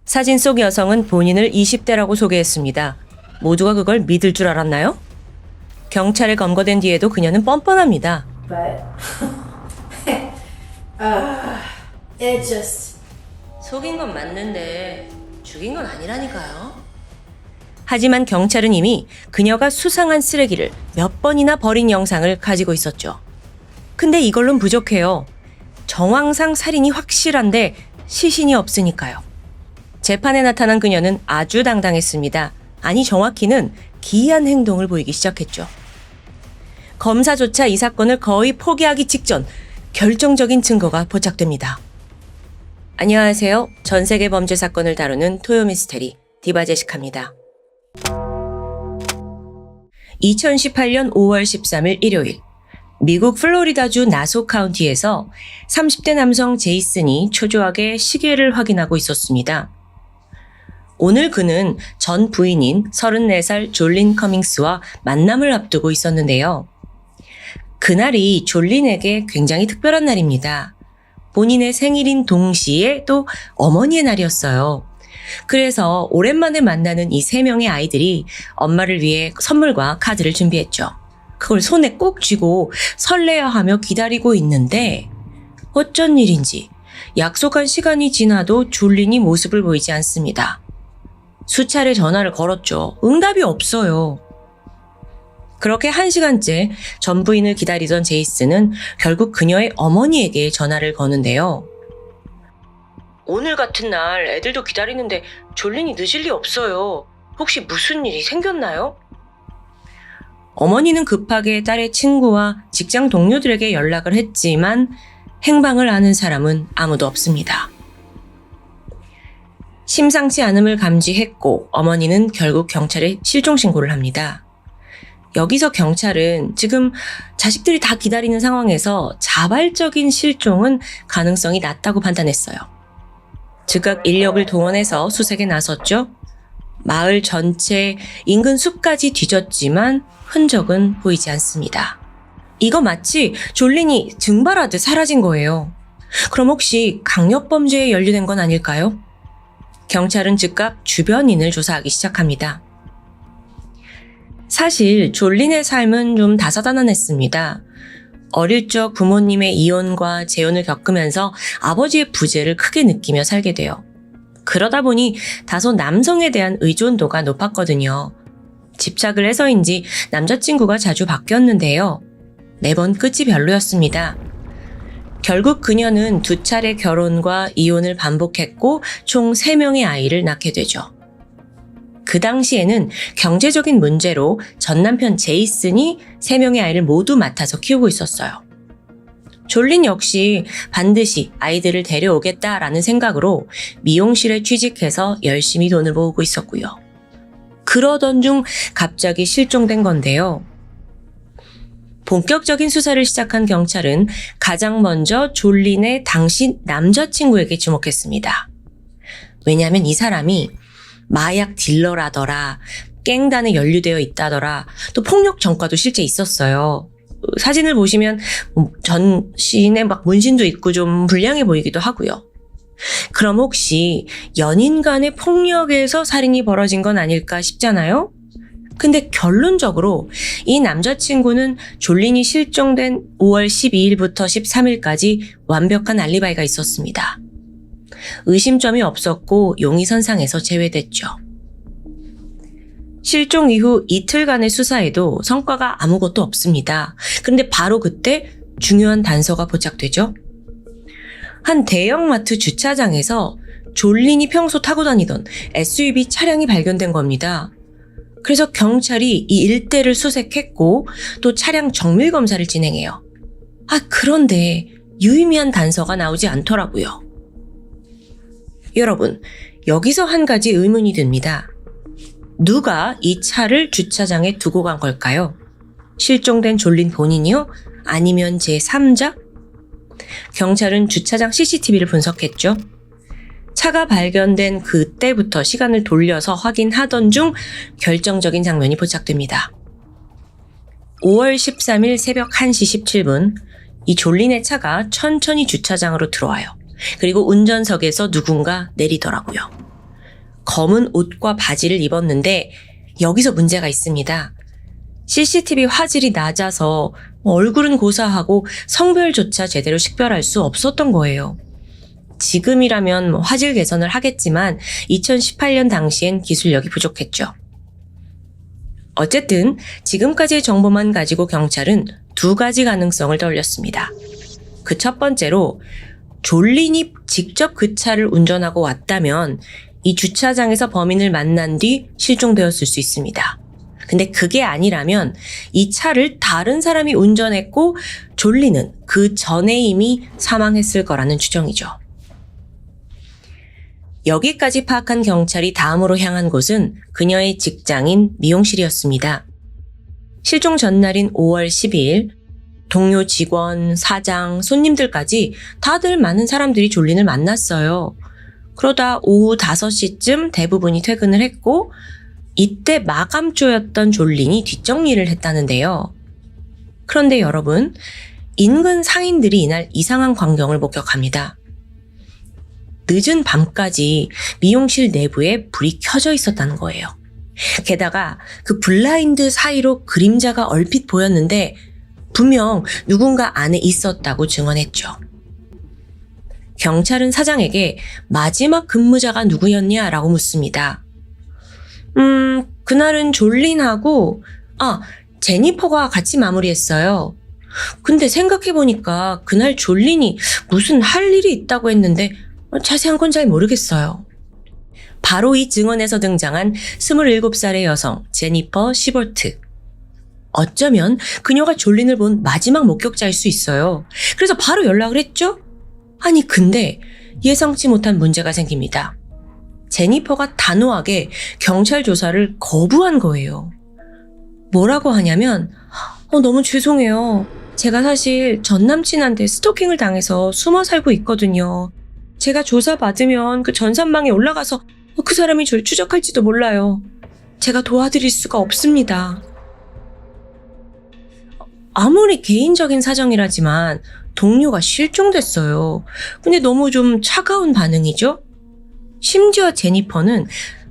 사진 속 여성은 본인을 20대라고 소개했습니다. 모두가 그걸 믿을 줄 알았나요? 경찰에 검거된 뒤에도 그녀는 뻔뻔합니다. But it just 속인 건 맞는데 죽인 건 아니라니까요. 하지만 경찰은 이미 그녀가 수상한 쓰레기를 몇 번이나 버린 영상을 가지고 있었죠. 근데 이걸론 부족해요. 정황상 살인이 확실한데 시신이 없으니까요. 재판에 나타난 그녀는 아주 당당했습니다. 아니 정확히는 기이한 행동을 보이기 시작했죠. 검사조차 이 사건을 거의 포기하기 직전 결정적인 증거가 포착됩니다. 안녕하세요. 전 세계 범죄 사건을 다루는 토요미스테리 디바제시카입니다. 2018년 5월 13일 일요일 미국 플로리다주 나소 카운티에서 30대 남성 제이슨이 초조하게 시계를 확인하고 있었습니다. 오늘 그는 전 부인인 34살 졸린 커밍스와 만남을 앞두고 있었는데요. 그날이 졸린에게 굉장히 특별한 날입니다. 본인의 생일인 동시에 또 어머니의 날이었어요. 그래서 오랜만에 만나는 이 3명의 아이들이 엄마를 위해 선물과 카드를 준비했죠. 그걸 손에 꼭 쥐고 설레어하며 기다리고 있는데 어쩐 일인지 약속한 시간이 지나도 졸린이 모습을 보이지 않습니다. 수차례 전화를 걸었죠. 응답이 없어요. 그렇게 1시간째 전 부인을 기다리던 제이슨은 결국 그녀의 어머니에게 전화를 거는데요. 오늘 같은 날 애들도 기다리는데 졸린이 늦을 리 없어요. 혹시 무슨 일이 생겼나요? 어머니는 급하게 딸의 친구와 직장 동료들에게 연락을 했지만 행방을 아는 사람은 아무도 없습니다. 심상치 않음을 감지했고 어머니는 결국 경찰에 실종 신고를 합니다. 여기서 경찰은 지금 자식들이 다 기다리는 상황에서 자발적인 실종은 가능성이 낮다고 판단했어요. 즉각 인력을 동원해서 수색에 나섰죠. 마을 전체 인근 숲까지 뒤졌지만 흔적은 보이지 않습니다. 이거 마치 졸린이 증발하듯 사라진 거예요. 그럼 혹시 강력범죄에 연루된 건 아닐까요? 경찰은 즉각 주변인을 조사하기 시작합니다. 사실 졸린의 삶은 좀 다사다난했습니다. 어릴 적 부모님의 이혼과 재혼을 겪으면서 아버지의 부재를 크게 느끼며 살게 돼요. 그러다 보니 다소 남성에 대한 의존도가 높았거든요. 집착을 해서인지 남자친구가 자주 바뀌었는데요. 매번 끝이 별로였습니다. 결국 그녀는 2차례 결혼과 이혼을 반복했고 총 3명의 아이를 낳게 되죠. 그 당시에는 경제적인 문제로 전 남편 제이슨이 3명의 아이를 모두 맡아서 키우고 있었어요. 졸린 역시 반드시 아이들을 데려오겠다라는 생각으로 미용실에 취직해서 열심히 돈을 모으고 있었고요. 그러던 중 갑자기 실종된 건데요. 본격적인 수사를 시작한 경찰은 가장 먼저 졸린의 당시 남자친구에게 주목했습니다. 왜냐하면 이 사람이 마약 딜러라더라, 갱단에 연루되어 있다더라, 또 폭력 전과도 실제 있었어요. 사진을 보시면 전신에 막 문신도 있고 좀 불량해 보이기도 하고요. 그럼 혹시 연인 간의 폭력에서 살인이 벌어진 건 아닐까 싶잖아요? 근데 결론적으로 이 남자친구는 졸린이 실종된 5월 12일부터 13일까지 완벽한 알리바이가 있었습니다. 의심점이 없었고 용의선상에서 제외됐죠. 실종 이후 이틀간의 수사에도 성과가 아무것도 없습니다. 그런데 바로 그때 중요한 단서가 포착되죠. 한 대형마트 주차장에서 졸린이 평소 타고 다니던 SUV 차량이 발견된 겁니다. 그래서 경찰이 이 일대를 수색했고 또 차량 정밀 검사를 진행해요. 그런데 유의미한 단서가 나오지 않더라고요. 여러분, 여기서 한 가지 의문이 듭니다. 누가 이 차를 주차장에 두고 간 걸까요? 실종된 졸린 본인이요? 아니면 제3자? 경찰은 주차장 CCTV를 분석했죠. 차가 발견된 그때부터 시간을 돌려서 확인하던 중 결정적인 장면이 포착됩니다. 5월 13일 새벽 1시 17분, 이 졸린의 차가 천천히 주차장으로 들어와요. 그리고 운전석에서 누군가 내리더라고요. 검은 옷과 바지를 입었는데 여기서 문제가 있습니다. CCTV 화질이 낮아서 얼굴은 고사하고 성별조차 제대로 식별할 수 없었던 거예요. 지금이라면 화질 개선을 하겠지만 2018년 당시엔 기술력이 부족했죠. 어쨌든 지금까지의 정보만 가지고 경찰은 두 가지 가능성을 떠올렸습니다. 그 첫 번째로 졸린이 직접 그 차를 운전하고 왔다면 이 주차장에서 범인을 만난 뒤 실종되었을 수 있습니다. 근데 그게 아니라면 이 차를 다른 사람이 운전했고 졸리는 그 전에 이미 사망했을 거라는 추정이죠. 여기까지 파악한 경찰이 다음으로 향한 곳은 그녀의 직장인 미용실이었습니다. 실종 전날인 5월 12일 동료 직원, 사장, 손님들까지 다들 많은 사람들이 졸린을 만났어요. 그러다 오후 5시쯤 대부분이 퇴근을 했고 이때 마감조였던 졸린이 뒷정리를 했다는데요. 그런데 여러분, 인근 상인들이 이날 이상한 광경을 목격합니다. 늦은 밤까지 미용실 내부에 불이 켜져 있었다는 거예요. 게다가 그 블라인드 사이로 그림자가 얼핏 보였는데 분명 누군가 안에 있었다고 증언했죠. 경찰은 사장에게 마지막 근무자가 누구였냐라고 묻습니다. 그날은 졸린하고 제니퍼가 같이 마무리했어요. 근데 생각해보니까 그날 졸린이 무슨 할 일이 있다고 했는데 자세한 건 잘 모르겠어요. 바로 이 증언에서 등장한 27살의 여성 제니퍼 시볼트. 어쩌면 그녀가 졸린을 본 마지막 목격자일 수 있어요. 그래서 바로 연락을 했죠? 아니 근데 예상치 못한 문제가 생깁니다. 제니퍼가 단호하게 경찰 조사를 거부한 거예요. 뭐라고 하냐면 너무 죄송해요. 제가 사실 전 남친한테 스토킹을 당해서 숨어 살고 있거든요. 제가 조사받으면 그 전산망에 올라가서 그 사람이 절 추적할지도 몰라요. 제가 도와드릴 수가 없습니다. 아무리 개인적인 사정이라지만 동료가 실종됐어요. 근데 너무 좀 차가운 반응이죠? 심지어 제니퍼는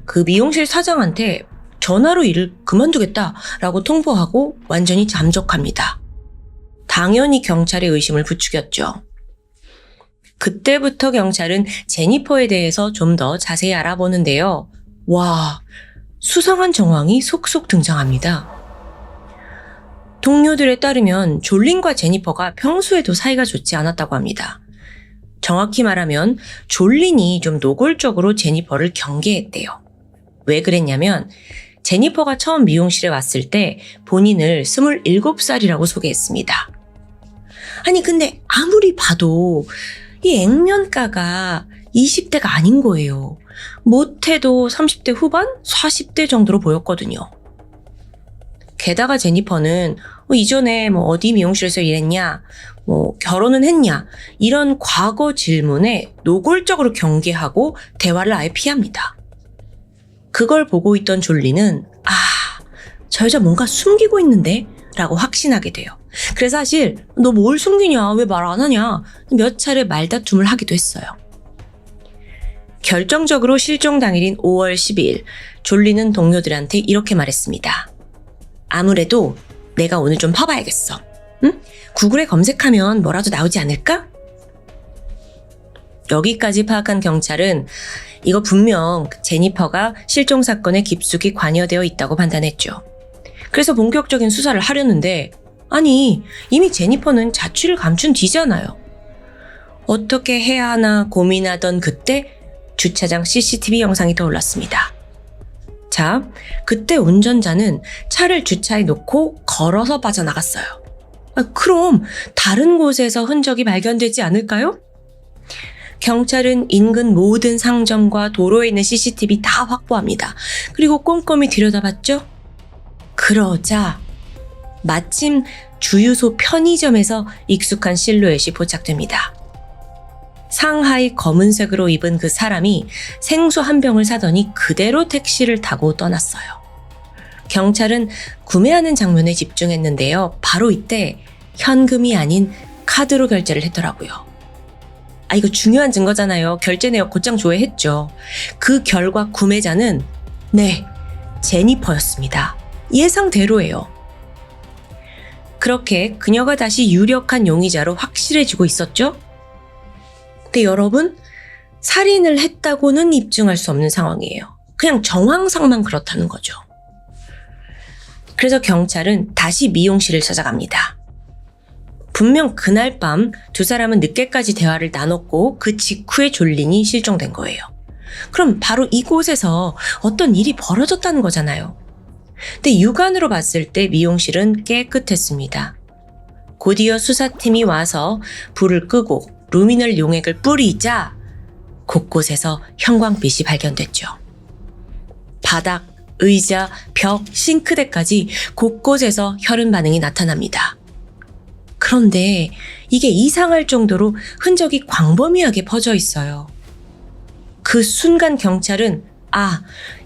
그 미용실 사장한테 전화로 일을 그만두겠다라고 통보하고 완전히 잠적합니다. 당연히 경찰의 의심을 부추겼죠. 그때부터 경찰은 제니퍼에 대해서 좀 더 자세히 알아보는데요. 와, 수상한 정황이 속속 등장합니다. 동료들에 따르면 졸린과 제니퍼가 평소에도 사이가 좋지 않았다고 합니다. 정확히 말하면 졸린이 좀 노골적으로 제니퍼를 경계했대요. 왜 그랬냐면 제니퍼가 처음 미용실에 왔을 때 본인을 27살이라고 소개했습니다. 아니 근데 아무리 봐도 이 액면가가 20대가 아닌 거예요. 못해도 30대 후반, 40대 정도로 보였거든요. 게다가 제니퍼는 이전에 어디 미용실에서 일했냐, 결혼은 했냐 이런 과거 질문에 노골적으로 경계하고 대화를 아예 피합니다. 그걸 보고 있던 졸리는 저 여자 뭔가 숨기고 있는데? 라고 확신하게 돼요. 그래서 사실 너 뭘 숨기냐, 왜 말 안 하냐 몇 차례 말다툼을 하기도 했어요. 결정적으로 실종 당일인 5월 12일 졸리는 동료들한테 이렇게 말했습니다. 아무래도 내가 오늘 좀 퍼봐야겠어. 응? 구글에 검색하면 뭐라도 나오지 않을까? 여기까지 파악한 경찰은 이거 분명 제니퍼가 실종 사건에 깊숙이 관여되어 있다고 판단했죠. 그래서 본격적인 수사를 하려는데 아니 이미 제니퍼는 자취를 감춘 뒤잖아요. 어떻게 해야 하나 고민하던 그때 주차장 CCTV 영상이 떠올랐습니다. 자, 그때 운전자는 차를 주차해 놓고 걸어서 빠져나갔어요. 그럼 다른 곳에서 흔적이 발견되지 않을까요? 경찰은 인근 모든 상점과 도로에 있는 CCTV 다 확보합니다. 그리고 꼼꼼히 들여다봤죠? 그러자 마침 주유소 편의점에서 익숙한 실루엣이 포착됩니다. 상하이 검은색으로 입은 그 사람이 생수 한 병을 사더니 그대로 택시를 타고 떠났어요. 경찰은 구매하는 장면에 집중했는데요. 바로 이때 현금이 아닌 카드로 결제를 했더라고요. 이거 중요한 증거잖아요. 결제 내역 곧장 조회했죠. 그 결과 구매자는 네, 제니퍼였습니다. 예상대로예요. 그렇게 그녀가 다시 유력한 용의자로 확실해지고 있었죠. 근데 여러분, 살인을 했다고는 입증할 수 없는 상황이에요. 그냥 정황상만 그렇다는 거죠. 그래서 경찰은 다시 미용실을 찾아갑니다. 분명 그날 밤 두 사람은 늦게까지 대화를 나눴고 그 직후에 졸린이 실종된 거예요. 그럼 바로 이곳에서 어떤 일이 벌어졌다는 거잖아요. 근데 육안으로 봤을 때 미용실은 깨끗했습니다. 곧이어 수사팀이 와서 불을 끄고 루미널 용액을 뿌리자 곳곳에서 형광빛이 발견됐죠. 바닥, 의자, 벽, 싱크대까지 곳곳에서 혈흔 반응이 나타납니다. 그런데 이게 이상할 정도로 흔적이 광범위하게 퍼져 있어요. 그 순간 경찰은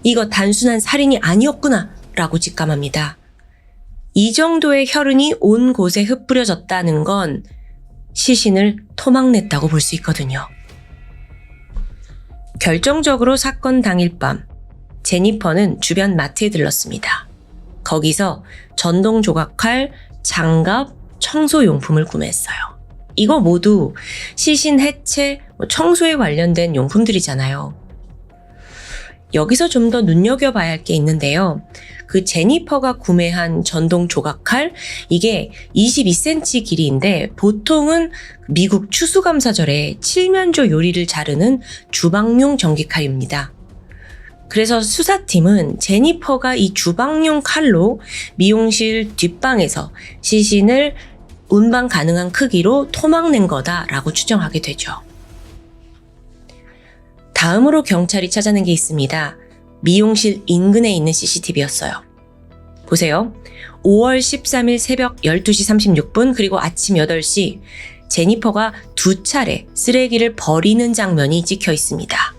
이거 단순한 살인이 아니었구나 라고 직감합니다. 이 정도의 혈흔이 온 곳에 흩뿌려졌다는 건 시신을 토막냈다고 볼 수 있거든요. 결정적으로 사건 당일 밤 제니퍼는 주변 마트에 들렀습니다. 거기서 전동 조각칼, 장갑, 청소용품을 구매했어요. 이거 모두 시신 해체, 청소에 관련된 용품들이잖아요. 여기서 좀 더 눈여겨봐야 할 게 있는데요. 그 제니퍼가 구매한 전동 조각칼, 이게 22cm 길이인데 보통은 미국 추수감사절에 칠면조 요리를 자르는 주방용 전기칼입니다. 그래서 수사팀은 제니퍼가 이 주방용 칼로 미용실 뒷방에서 시신을 운반 가능한 크기로 토막낸 거다라고 추정하게 되죠. 다음으로 경찰이 찾아낸 게 있습니다. 미용실 인근에 있는 CCTV였어요. 보세요. 5월 13일 새벽 12시 36분 그리고 아침 8시 제니퍼가 두 차례 쓰레기를 버리는 장면이 찍혀 있습니다.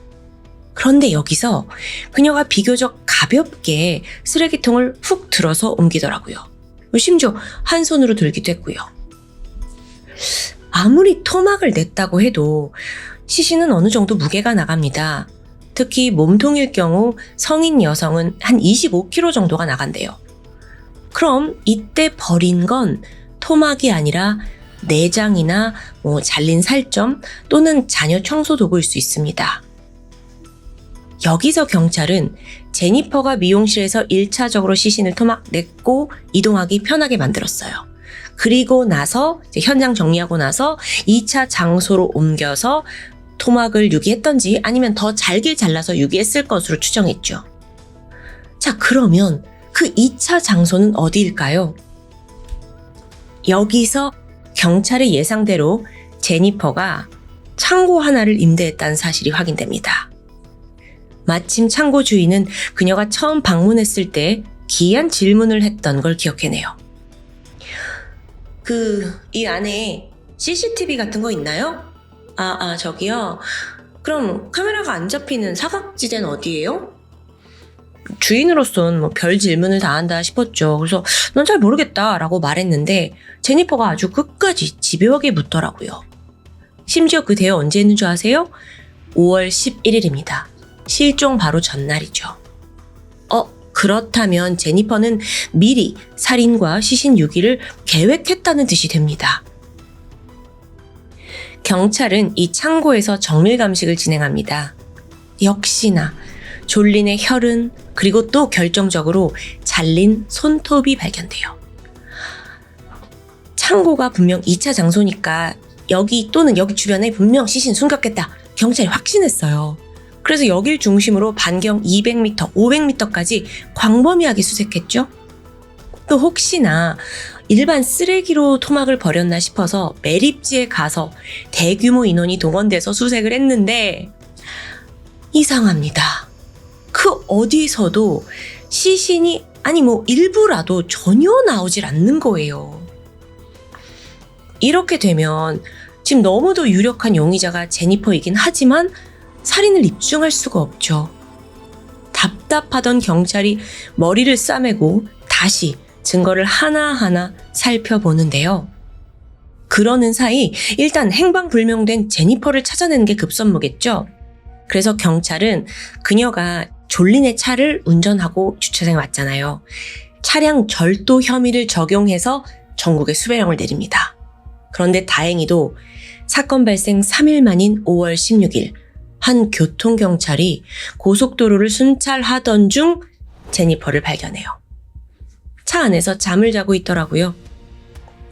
그런데 여기서 그녀가 비교적 가볍게 쓰레기통을 훅 들어서 옮기더라고요. 심지어 한 손으로 들기도 했고요. 아무리 토막을 냈다고 해도 시신은 어느 정도 무게가 나갑니다. 특히 몸통일 경우 성인 여성은 한 25kg 정도가 나간대요. 그럼 이때 버린 건 토막이 아니라 내장이나 잘린 살점 또는 자녀 청소 도구일 수 있습니다. 여기서 경찰은 제니퍼가 미용실에서 1차적으로 시신을 토막냈고 이동하기 편하게 만들었어요. 그리고 나서 현장 정리하고 나서 2차 장소로 옮겨서 토막을 유기했던지 아니면 더 잘게 잘라서 유기했을 것으로 추정했죠. 자, 그러면 그 2차 장소는 어디일까요? 여기서 경찰의 예상대로 제니퍼가 창고 하나를 임대했다는 사실이 확인됩니다. 마침 창고 주인은 그녀가 처음 방문했을 때 기이한 질문을 했던 걸 기억해내요. 이 안에 CCTV 같은 거 있나요? 저기요. 그럼 카메라가 안 잡히는 사각지대는 어디예요? 주인으로선 별 질문을 다 한다 싶었죠. 그래서 넌 잘 모르겠다 라고 말했는데 제니퍼가 아주 끝까지 집요하게 묻더라고요. 심지어 그 대화 언제 했는 줄 아세요? 5월 11일입니다. 실종 바로 전날이죠. 그렇다면 제니퍼는 미리 살인과 시신 유기를 계획했다는 뜻이 됩니다. 경찰은 이 창고에서 정밀 감식을 진행합니다. 역시나 졸린의 혈흔 그리고 또 결정적으로 잘린 손톱이 발견돼요. 창고가 분명 2차 장소니까 여기 또는 여기 주변에 분명 시신 숨겼겠다. 경찰이 확신했어요. 그래서 여길 중심으로 반경 200m, 500m까지 광범위하게 수색했죠. 또 혹시나 일반 쓰레기로 토막을 버렸나 싶어서 매립지에 가서 대규모 인원이 동원돼서 수색을 했는데 이상합니다. 그 어디서도 시신이 일부라도 전혀 나오질 않는 거예요. 이렇게 되면 지금 너무도 유력한 용의자가 제니퍼이긴 하지만 살인을 입증할 수가 없죠. 답답하던 경찰이 머리를 싸매고 다시 증거를 하나하나 살펴보는데요. 그러는 사이 일단 행방불명된 제니퍼를 찾아내는 게 급선무겠죠. 그래서 경찰은 그녀가 졸린의 차를 운전하고 주차장에 왔잖아요. 차량 절도 혐의를 적용해서 전국에 수배령을 내립니다. 그런데 다행히도 사건 발생 3일 만인 5월 16일 한 교통경찰이 고속도로를 순찰하던 중 제니퍼를 발견해요. 차 안에서 잠을 자고 있더라고요.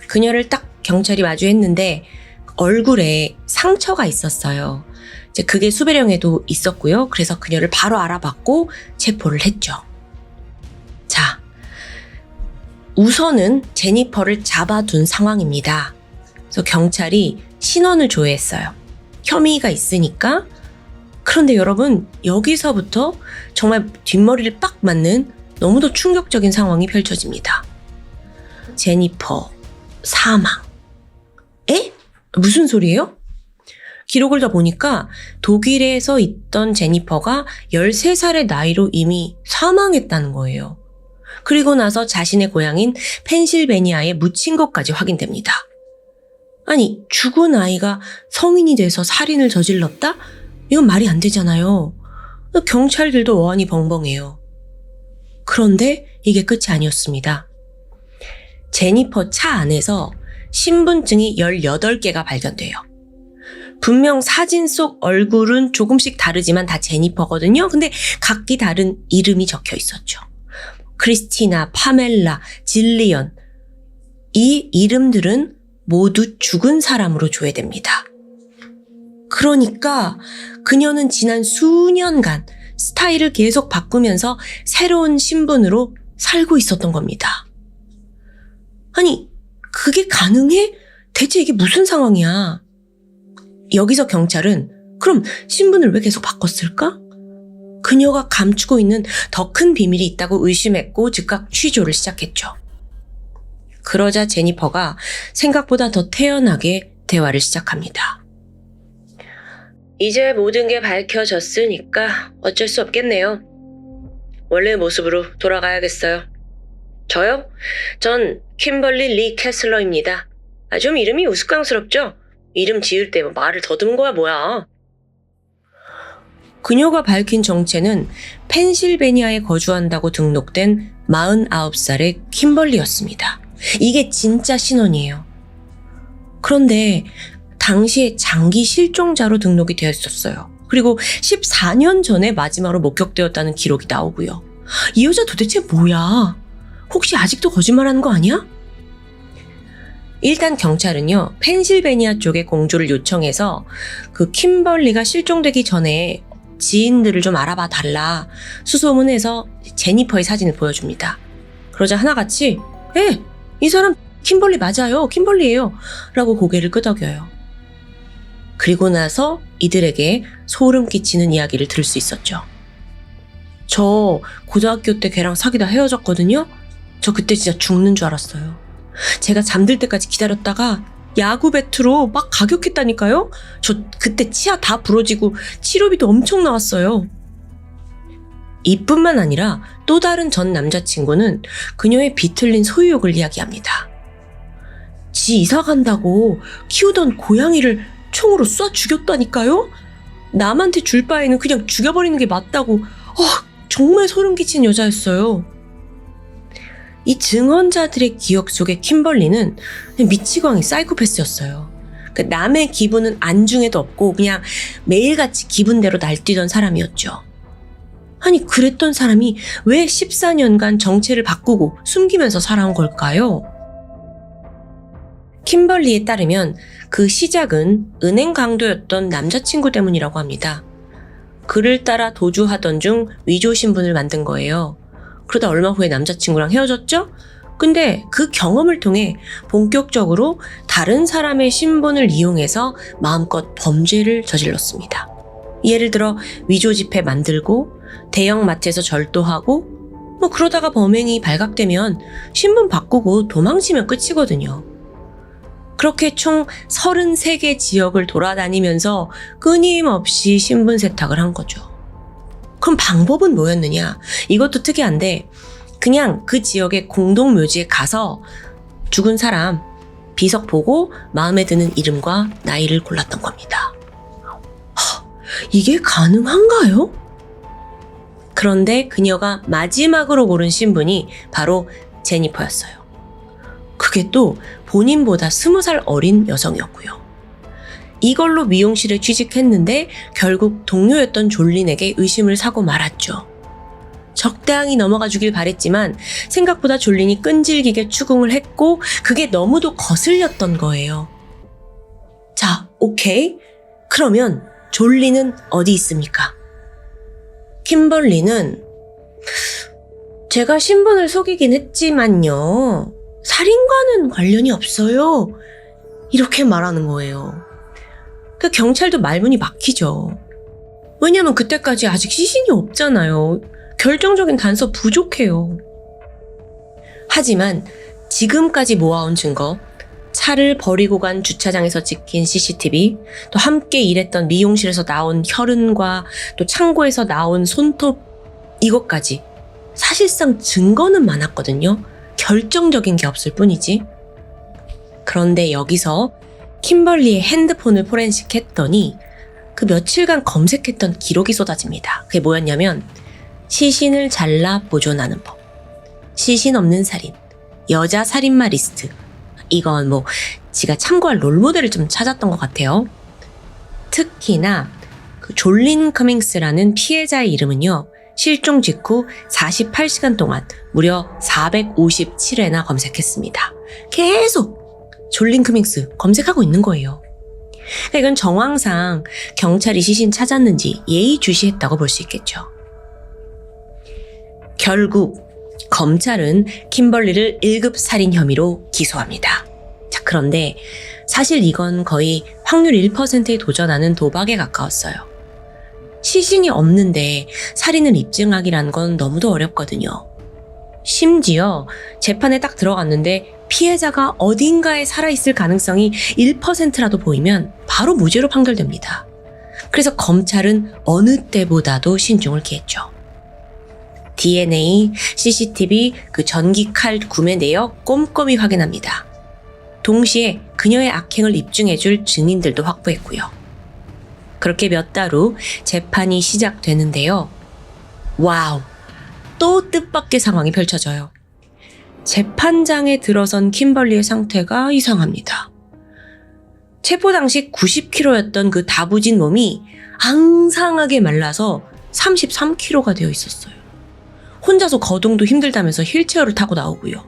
그녀를 딱 경찰이 마주했는데 얼굴에 상처가 있었어요. 이제 그게 수배령에도 있었고요. 그래서 그녀를 바로 알아봤고 체포를 했죠. 자, 우선은 제니퍼를 잡아둔 상황입니다. 그래서 경찰이 신원을 조회했어요. 혐의가 있으니까. 그런데 여러분, 여기서부터 정말 뒷머리를 빡 맞는 너무도 충격적인 상황이 펼쳐집니다. 제니퍼 사망. 에? 무슨 소리예요? 기록을 더 보니까 독일에서 있던 제니퍼가 13살의 나이로 이미 사망했다는 거예요. 그리고 나서 자신의 고향인 펜실베니아에 묻힌 것까지 확인됩니다. 아니, 죽은 아이가 성인이 돼서 살인을 저질렀다? 이건 말이 안 되잖아요. 경찰들도 어안이 벙벙해요. 그런데 이게 끝이 아니었습니다. 제니퍼 차 안에서 신분증이 18개가 발견돼요. 분명 사진 속 얼굴은 조금씩 다르지만 다 제니퍼거든요. 근데 각기 다른 이름이 적혀 있었죠. 크리스티나, 파멜라, 질리언. 이 이름들은 모두 죽은 사람으로 조회됩니다. 그러니까 그녀는 지난 수년간 스타일을 계속 바꾸면서 새로운 신분으로 살고 있었던 겁니다. 아니, 그게 가능해? 대체 이게 무슨 상황이야? 여기서 경찰은 그럼 신분을 왜 계속 바꿨을까? 그녀가 감추고 있는 더 큰 비밀이 있다고 의심했고 즉각 취조를 시작했죠. 그러자 제니퍼가 생각보다 더 태연하게 대화를 시작합니다. 이제 모든 게 밝혀졌으니까 어쩔 수 없겠네요. 원래 모습으로 돌아가야겠어요. 저요? 전 킴벌리 리 캐슬러입니다. 좀 이름이 우스꽝스럽죠? 이름 지을 때 말을 더듬은 거야 뭐야. 그녀가 밝힌 정체는 펜실베니아에 거주한다고 등록된 49살의 킴벌리였습니다. 이게 진짜 신원이에요. 그런데 당시에 장기 실종자로 등록이 되어 있었어요. 그리고 14년 전에 마지막으로 목격되었다는 기록이 나오고요. 이 여자 도대체 뭐야? 혹시 아직도 거짓말하는 거 아니야? 일단 경찰은요, 펜실베니아 쪽에 공조를 요청해서 그 킴벌리가 실종되기 전에 지인들을 좀 알아봐 달라 수소문해서 제니퍼의 사진을 보여줍니다. 그러자 하나같이 이 사람 킴벌리 맞아요. 킴벌리예요. 라고 고개를 끄덕여요. 그리고 나서 이들에게 소름 끼치는 이야기를 들을 수 있었죠. 저 고등학교 때 걔랑 사귀다 헤어졌거든요. 저 그때 진짜 죽는 줄 알았어요. 제가 잠들 때까지 기다렸다가 야구 배트로 막 가격했다니까요. 저 그때 치아 다 부러지고 치료비도 엄청 나왔어요. 이뿐만 아니라 또 다른 전 남자친구는 그녀의 비틀린 소유욕을 이야기합니다. 지 이사 간다고 키우던 고양이를 총으로 쏴 죽였다니까요? 남한테 줄 바에는 그냥 죽여버리는 게 맞다고. 정말 소름 끼치는 여자였어요. 이 증언자들의 기억 속에 킴벌리는 미치광이 사이코패스였어요. 그러니까 남의 기분은 안중에도 없고 그냥 매일같이 기분대로 날뛰던 사람이었죠. 아니, 그랬던 사람이 왜 14년간 정체를 바꾸고 숨기면서 살아온 걸까요? 킴벌리에 따르면 그 시작은 은행 강도였던 남자친구 때문이라고 합니다. 그를 따라 도주하던 중 위조 신분을 만든 거예요. 그러다 얼마 후에 남자친구랑 헤어졌죠? 근데 그 경험을 통해 본격적으로 다른 사람의 신분을 이용해서 마음껏 범죄를 저질렀습니다. 예를 들어 위조 지폐 만들고 대형 마트에서 절도하고 그러다가 범행이 발각되면 신분 바꾸고 도망치면 끝이거든요. 그렇게 총 33개 지역을 돌아다니면서 끊임없이 신분 세탁을 한 거죠. 그럼 방법은 뭐였느냐? 이것도 특이한데 그냥 그 지역의 공동묘지에 가서 죽은 사람 비석 보고 마음에 드는 이름과 나이를 골랐던 겁니다. 이게 가능한가요? 그런데 그녀가 마지막으로 고른 신분이 바로 제니퍼였어요. 그게 또 본인보다 20살 어린 여성이었고요. 이걸로 미용실에 취직했는데 결국 동료였던 졸린에게 의심을 사고 말았죠. 적당히 넘어가 주길 바랬지만 생각보다 졸린이 끈질기게 추궁을 했고 그게 너무도 거슬렸던 거예요. 자, 오케이. 그러면 졸린은 어디 있습니까? 킴벌리는 제가 신분을 속이긴 했지만요. 살인과는 관련이 없어요. 이렇게 말하는 거예요. 그 경찰도 말문이 막히죠. 왜냐면 그때까지 아직 시신이 없잖아요. 결정적인 단서 부족해요. 하지만 지금까지 모아온 증거, 차를 버리고 간 주차장에서 찍힌 CCTV, 또 함께 일했던 미용실에서 나온 혈흔과 또 창고에서 나온 손톱, 이것까지 사실상 증거는 많았거든요. 결정적인 게 없을 뿐이지. 그런데 여기서 킴벌리의 핸드폰을 포렌식했더니 그 며칠간 검색했던 기록이 쏟아집니다. 그게 뭐였냐면 시신을 잘라 보존하는 법, 시신 없는 살인, 여자 살인마 리스트. 이건 뭐 지가 참고할 롤모델을 좀 찾았던 것 같아요. 특히나 그 졸린 커밍스라는 피해자의 이름은요. 실종 직후 48시간 동안 무려 457회나 검색했습니다. 계속 졸린 커밍스 검색하고 있는 거예요. 그러니까 이건 정황상 경찰이 시신 찾았는지 예의주시했다고 볼 수 있겠죠. 결국 검찰은 킴벌리를 1급 살인 혐의로 기소합니다. 자, 그런데 사실 이건 거의 확률 1%에 도전하는 도박에 가까웠어요. 시신이 없는데 살인을 입증하기란 건 너무도 어렵거든요. 심지어 재판에 딱 들어갔는데 피해자가 어딘가에 살아있을 가능성이 1%라도 보이면 바로 무죄로 판결됩니다. 그래서 검찰은 어느 때보다도 신중을 기했죠. DNA, CCTV, 그 전기 칼 구매 내역 꼼꼼히 확인합니다. 동시에 그녀의 악행을 입증해줄 증인들도 확보했고요. 그렇게 몇 달 후 재판이 시작되는데요. 와우, 또 뜻밖의 상황이 펼쳐져요. 재판장에 들어선 킴벌리의 상태가 이상합니다. 체포 당시 90kg였던 그 다부진 몸이 앙상하게 말라서 33kg가 되어 있었어요. 혼자서 거동도 힘들다면서 휠체어를 타고 나오고요.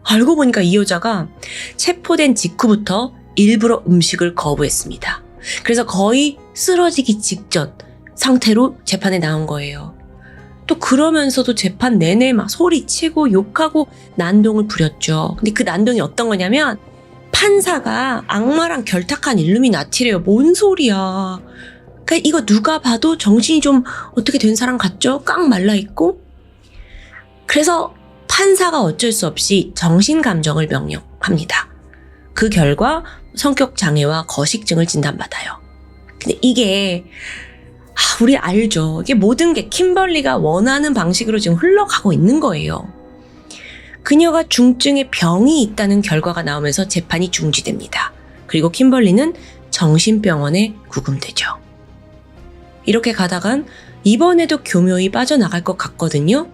알고 보니까 이 여자가 체포된 직후부터 일부러 음식을 거부했습니다. 그래서 거의 쓰러지기 직전 상태로 재판에 나온 거예요. 또 그러면서도 재판 내내 막 소리치고 욕하고 난동을 부렸죠. 근데 그 난동이 어떤 거냐면 판사가 악마랑 결탁한 일루미나티래요. 뭔 소리야. 그러니까 이거 누가 봐도 정신이 좀 어떻게 된 사람 같죠? 깡 말라있고. 그래서 판사가 어쩔 수 없이 정신감정을 명령합니다. 그 결과 성격장애와 거식증을 진단받아요. 근데 이게 우리 알죠. 이게 모든 게 킴벌리가 원하는 방식으로 지금 흘러가고 있는 거예요. 그녀가 중증의 병이 있다는 결과가 나오면서 재판이 중지됩니다. 그리고 킴벌리는 정신병원에 구금되죠. 이렇게 가다간 이번에도 교묘히 빠져나갈 것 같거든요.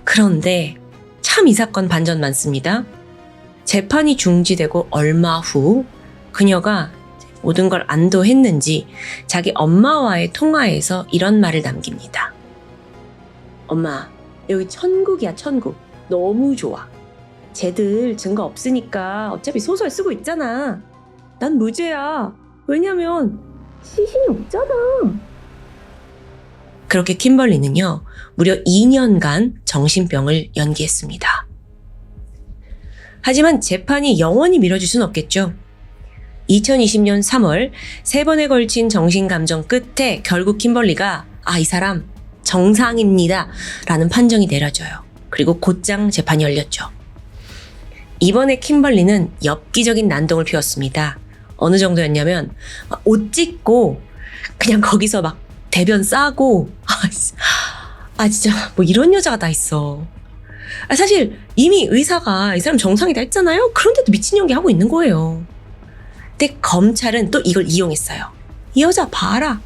그런데 참 이 사건 반전 많습니다. 재판이 중지되고 얼마 후 그녀가 모든 걸 안도했는지 자기 엄마와의 통화에서 이런 말을 남깁니다. 엄마, 여기 천국이야, 천국. 너무 좋아. 쟤들 증거 없으니까 어차피 소설 쓰고 있잖아. 난 무죄야. 왜냐면 시신이 없잖아. 그렇게 킴벌리는요, 무려 2년간 정신병을 연기했습니다. 하지만 재판이 영원히 미뤄질 수는 없겠죠. 2020년 3월 3번에 걸친 정신감정 끝에 결국 킴벌리가 이 사람 정상입니다 라는 판정이 내려져요. 그리고 곧장 재판이 열렸죠. 이번에 킴벌리는 엽기적인 난동을 피웠습니다. 어느 정도였냐면 옷 찢고 그냥 거기서 막 대변 싸고 진짜 뭐 이런 여자가 다 있어. 사실 이미 의사가 이 사람 정상이다 했잖아요. 그런데도 미친 연기 하고 있는 거예요. 근데 검찰은 또 이걸 이용했어요. 이 여자 봐라.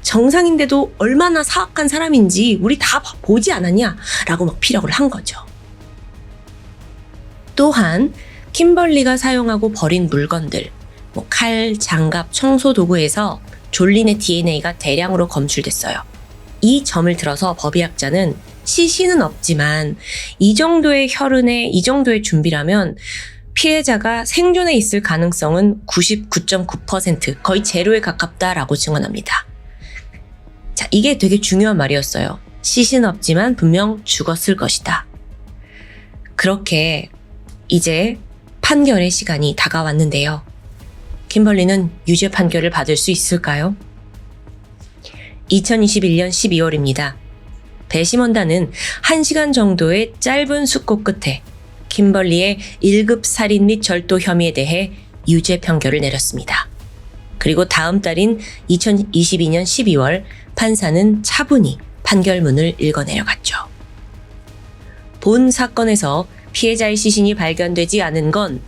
정상인데도 얼마나 사악한 사람인지 우리 다 보지 않았냐? 라고 막 피력을 한 거죠. 또한 킴벌리가 사용하고 버린 물건들, 칼, 장갑, 청소 도구에서 졸린의 DNA가 대량으로 검출됐어요. 이 점을 들어서 법의학자는 시신은 없지만 이 정도의 혈흔에 이 정도의 준비라면 피해자가 생존해 있을 가능성은 99.9% 거의 제로에 가깝다라고 증언합니다. 자, 이게 되게 중요한 말이었어요. 시신 없지만 분명 죽었을 것이다. 그렇게 이제 판결의 시간이 다가왔는데요. 킴벌리는 유죄 판결을 받을 수 있을까요? 2021년 12월입니다. 배심원단은 1시간 정도의 짧은 숙고 끝에 킴벌리의 1급 살인 및 절도 혐의에 대해 유죄 판결을 내렸습니다. 그리고 다음 달인 2022년 12월 판사는 차분히 판결문을 읽어내려갔죠. 본 사건에서 피해자의 시신이 발견되지 않은 건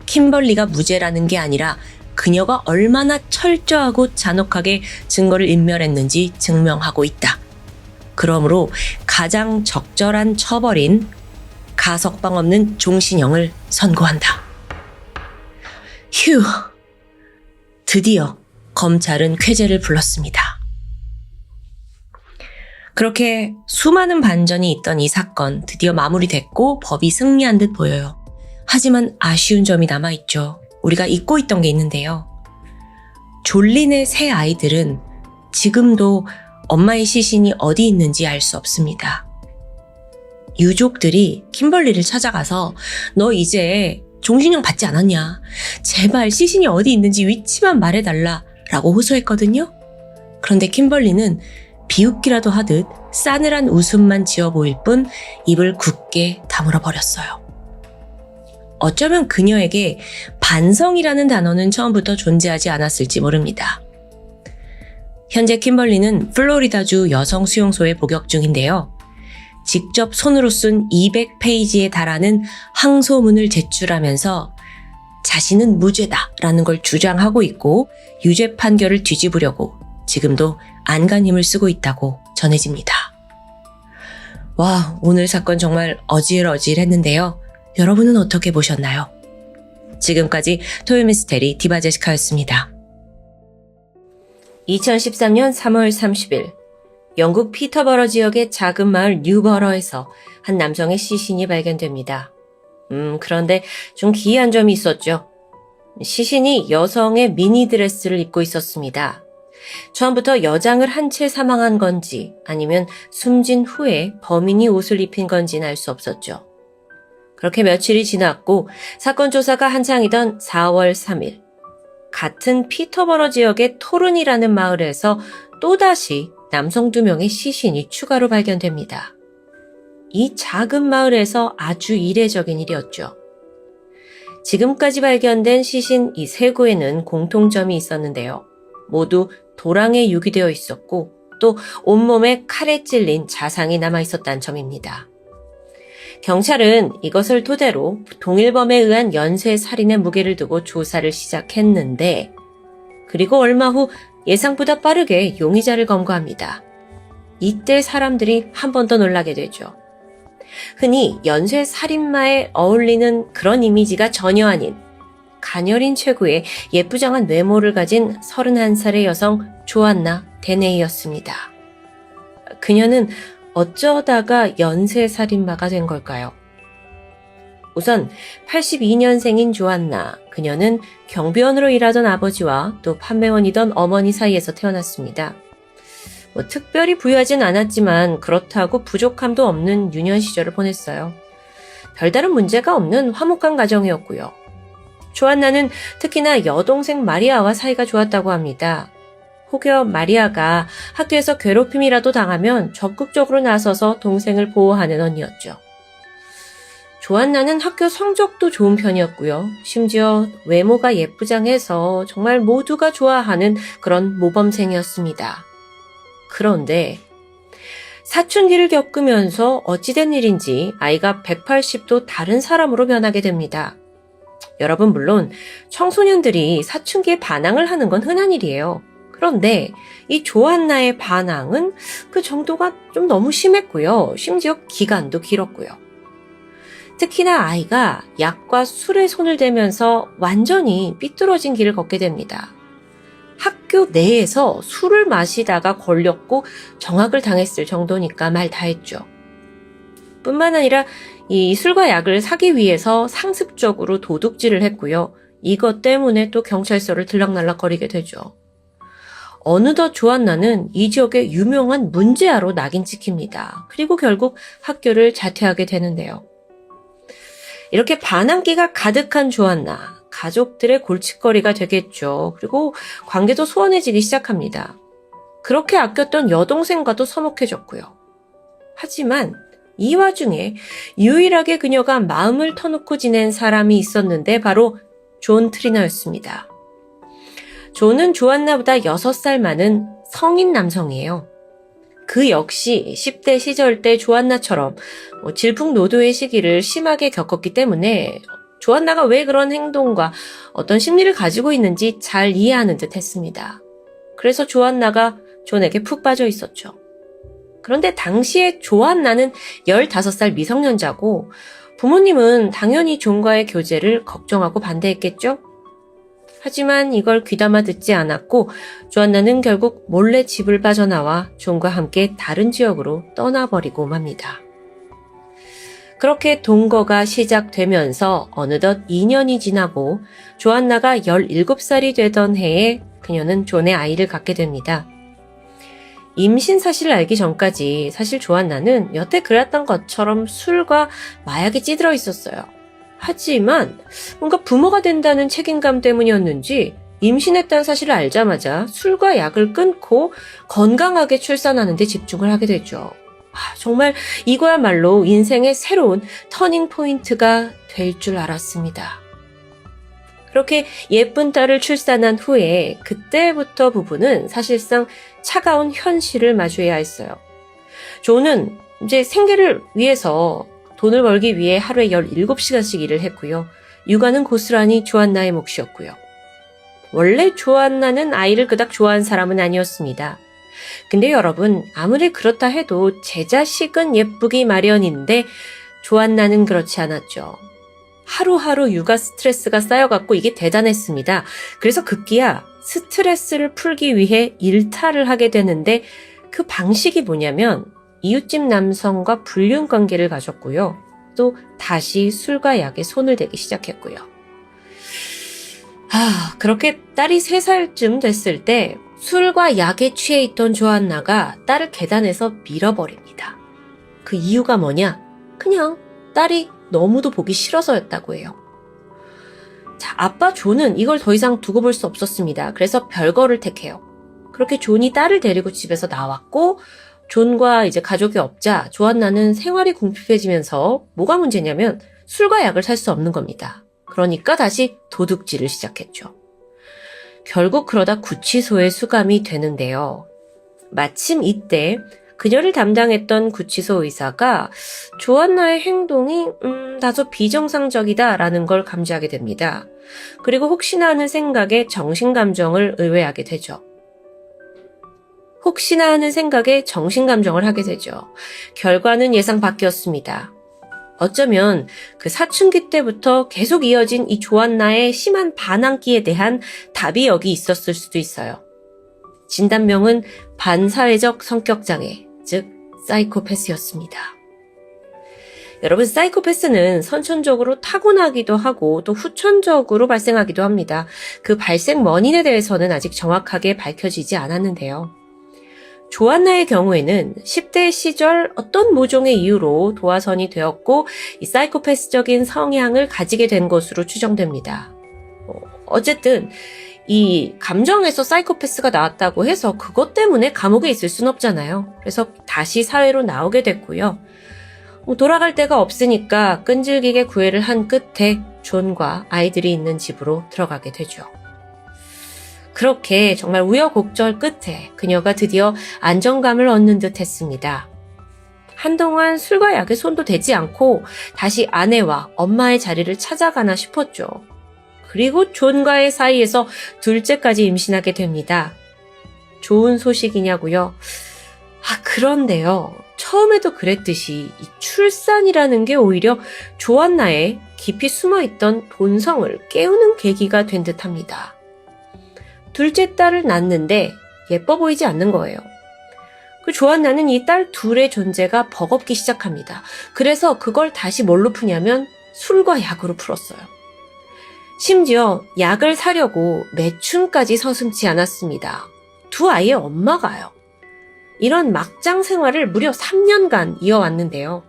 킴벌리가 무죄라는 게 아니라 그녀가 얼마나 철저하고 잔혹하게 증거를 인멸했는지 증명하고 있다. 그러므로 가장 적절한 처벌인 가석방 없는 종신형을 선고한다. 휴, 드디어 검찰은 쾌재를 불렀습니다. 그렇게 수많은 반전이 있던 이 사건 드디어 마무리됐고 법이 승리한 듯 보여요. 하지만 아쉬운 점이 남아있죠. 우리가 잊고 있던 게 있는데요. 졸린의 세 아이들은 지금도 엄마의 시신이 어디 있는지 알 수 없습니다. 유족들이 킴벌리를 찾아가서 너 이제 종신형 받지 않았냐? 제발 시신이 어디 있는지 위치만 말해달라 라고 호소했거든요. 그런데 킴벌리는 비웃기라도 하듯 싸늘한 웃음만 지어 보일 뿐 입을 굳게 다물어 버렸어요. 어쩌면 그녀에게 반성이라는 단어는 처음부터 존재하지 않았을지 모릅니다. 현재 킴벌리는 플로리다주 여성 수용소에 복역 중인데요. 직접 손으로 쓴 200페이지에 달하는 항소문을 제출하면서 자신은 무죄다라는 걸 주장하고 있고 유죄 판결을 뒤집으려고 지금도 안간힘을 쓰고 있다고 전해집니다. 와, 오늘 사건 정말 어질어질했는데요. 여러분은 어떻게 보셨나요? 지금까지 토요미스테리 디바제시카였습니다. 2013년 3월 30일 영국 피터버러 지역의 작은 마을 뉴버러에서 한 남성의 시신이 발견됩니다. 그런데 좀 기이한 점이 있었죠. 시신이 여성의 미니드레스를 입고 있었습니다. 처음부터 여장을 한 채 사망한 건지 아니면 숨진 후에 범인이 옷을 입힌 건지는 알 수 없었죠. 그렇게 며칠이 지났고 사건 조사가 한창이던 4월 3일 같은 피터버러 지역의 토른이라는 마을에서 또다시 남성 2명의 시신이 추가로 발견됩니다. 이 작은 마을에서 아주 이례적인 일이었죠. 지금까지 발견된 시신 이 3구에는 공통점이 있었는데요. 모두 도랑에 유기되어 있었고 또 온몸에 칼에 찔린 자상이 남아있었다는 점입니다. 경찰은 이것을 토대로 동일범에 의한 연쇄살인의 무게를 두고 조사를 시작했는데 그리고 얼마 후 예상보다 빠르게 용의자를 검거합니다. 이때 사람들이 한 번 더 놀라게 되죠. 흔히 연쇄살인마에 어울리는 그런 이미지가 전혀 아닌 가녀린 체구의 예쁘장한 외모를 가진 31살의 여성 조안나 데네이였습니다. 그녀는 어쩌다가 연쇄살인마가 된 걸까요? 우선 82년생인 조안나, 그녀는 경비원으로 일하던 아버지와 또 판매원이던 어머니 사이에서 태어났습니다. 특별히 부유하진 않았지만 그렇다고 부족함도 없는 유년 시절을 보냈어요. 별다른 문제가 없는 화목한 가정이었고요. 조안나는 특히나 여동생 마리아와 사이가 좋았다고 합니다. 혹여 마리아가 학교에서 괴롭힘이라도 당하면 적극적으로 나서서 동생을 보호하는 언니였죠. 조안나는 학교 성적도 좋은 편이었고요. 심지어 외모가 예쁘장해서 정말 모두가 좋아하는 그런 모범생이었습니다. 그런데 사춘기를 겪으면서 어찌된 일인지 아이가 180도 다른 사람으로 변하게 됩니다. 여러분, 물론 청소년들이 사춘기에 반항을 하는 건 흔한 일이에요. 그런데 이 조안나의 반항은 그 정도가 좀 너무 심했고요. 심지어 기간도 길었고요. 특히나 아이가 약과 술에 손을 대면서 완전히 삐뚤어진 길을 걷게 됩니다. 학교 내에서 술을 마시다가 걸렸고 정학을 당했을 정도니까 말 다 했죠. 뿐만 아니라 이 술과 약을 사기 위해서 상습적으로 도둑질을 했고요. 이것 때문에 또 경찰서를 들락날락거리게 되죠. 어느덧 조안나는 이 지역의 유명한 문제아로 낙인 찍힙니다. 그리고 결국 학교를 자퇴하게 되는데요. 이렇게 반항기가 가득한 조안나, 가족들의 골칫거리가 되겠죠. 그리고 관계도 소원해지기 시작합니다. 그렇게 아꼈던 여동생과도 서먹해졌고요. 하지만 이 와중에 유일하게 그녀가 마음을 터놓고 지낸 사람이 있었는데 바로 존 트리너였습니다. 존은 조안나보다 6살 많은 성인 남성이에요. 그 역시 10대 시절 때 조안나처럼 질풍노도의 시기를 심하게 겪었기 때문에 조안나가 왜 그런 행동과 어떤 심리를 가지고 있는지 잘 이해하는 듯 했습니다. 그래서 조안나가 존에게 푹 빠져 있었죠. 그런데 당시에 조안나는 15살 미성년자고 부모님은 당연히 존과의 교제를 걱정하고 반대했겠죠? 하지만 이걸 귀담아 듣지 않았고 조안나는 결국 몰래 집을 빠져나와 존과 함께 다른 지역으로 떠나버리고 맙니다. 그렇게 동거가 시작되면서 어느덧 2년이 지나고 조안나가 17살이 되던 해에 그녀는 존의 아이를 갖게 됩니다. 임신 사실을 알기 전까지 사실 조안나는 여태 그랬던 것처럼 술과 마약에 찌들어 있었어요. 하지만 뭔가 부모가 된다는 책임감 때문이었는지 임신했다는 사실을 알자마자 술과 약을 끊고 건강하게 출산하는 데 집중을 하게 되죠. 정말 이거야말로 인생의 새로운 터닝 포인트가 될 줄 알았습니다. 그렇게 예쁜 딸을 출산한 후에 그때부터 부부는 사실상 차가운 현실을 마주해야 했어요. 존은 이제 생계를 위해서 돈을 벌기 위해 하루에 17시간씩 일을 했고요. 육아는 고스란히 조안나의 몫이었고요. 원래 조안나는 아이를 그닥 좋아하는 사람은 아니었습니다. 근데 여러분, 아무리 그렇다 해도 제 자식은 예쁘기 마련인데 조안나는 그렇지 않았죠. 하루하루 육아 스트레스가 쌓여갖고 이게 대단했습니다. 그래서 급기야 스트레스를 풀기 위해 일탈을 하게 되는데 그 방식이 뭐냐면 이웃집 남성과 불륜 관계를 가졌고요. 또 다시 술과 약에 손을 대기 시작했고요. 그렇게 딸이 3살쯤 됐을 때 술과 약에 취해 있던 조안나가 딸을 계단에서 밀어버립니다. 그 이유가 뭐냐? 그냥 딸이 너무도 보기 싫어서였다고 해요. 자, 아빠 존은 이걸 더 이상 두고 볼 수 없었습니다. 그래서 별거를 택해요. 그렇게 존이 딸을 데리고 집에서 나왔고 존과 이제 가족이 없자 조안나는 생활이 궁핍해지면서 뭐가 문제냐면 술과 약을 살 수 없는 겁니다. 그러니까 다시 도둑질을 시작했죠. 결국 그러다 구치소에 수감이 되는데요. 마침 이때 그녀를 담당했던 구치소 의사가 조안나의 행동이 다소 비정상적이다라는 걸 감지하게 됩니다. 그리고 혹시나 하는 생각에 정신감정을 의뢰하게 되죠. 혹시나 하는 생각에 정신감정을 하게 되죠. 결과는 예상 밖이었습니다. 어쩌면 그 사춘기 때부터 계속 이어진 이 조안나의 심한 반항기에 대한 답이 여기 있었을 수도 있어요. 진단명은 반사회적 성격장애, 즉 사이코패스였습니다. 여러분, 사이코패스는 선천적으로 타고나기도 하고 또 후천적으로 발생하기도 합니다. 그 발생 원인에 대해서는 아직 정확하게 밝혀지지 않았는데요. 조안나의 경우에는 10대 시절 어떤 모종의 이유로 도화선이 되었고 이 사이코패스적인 성향을 가지게 된 것으로 추정됩니다. 어쨌든 이 감정에서 사이코패스가 나왔다고 해서 그것 때문에 감옥에 있을 순 없잖아요. 그래서 다시 사회로 나오게 됐고요. 돌아갈 데가 없으니까 끈질기게 구애를 한 끝에 존과 아이들이 있는 집으로 들어가게 되죠. 그렇게 정말 우여곡절 끝에 그녀가 드디어 안정감을 얻는 듯 했습니다. 한동안 술과 약에 손도 대지 않고 다시 아내와 엄마의 자리를 찾아가나 싶었죠. 그리고 존과의 사이에서 둘째까지 임신하게 됩니다. 좋은 소식이냐고요? 그런데요. 처음에도 그랬듯이 이 출산이라는 게 오히려 조안나의 깊이 숨어있던 본성을 깨우는 계기가 된 듯합니다. 둘째 딸을 낳는데 예뻐 보이지 않는 거예요. 그 조안나는 이 딸 둘의 존재가 버겁기 시작합니다. 그래서 그걸 다시 뭘로 푸냐면 술과 약으로 풀었어요. 심지어 약을 사려고 매춘까지 서슴지 않았습니다. 두 아이의 엄마가요. 이런 막장 생활을 무려 3년간 이어왔는데요.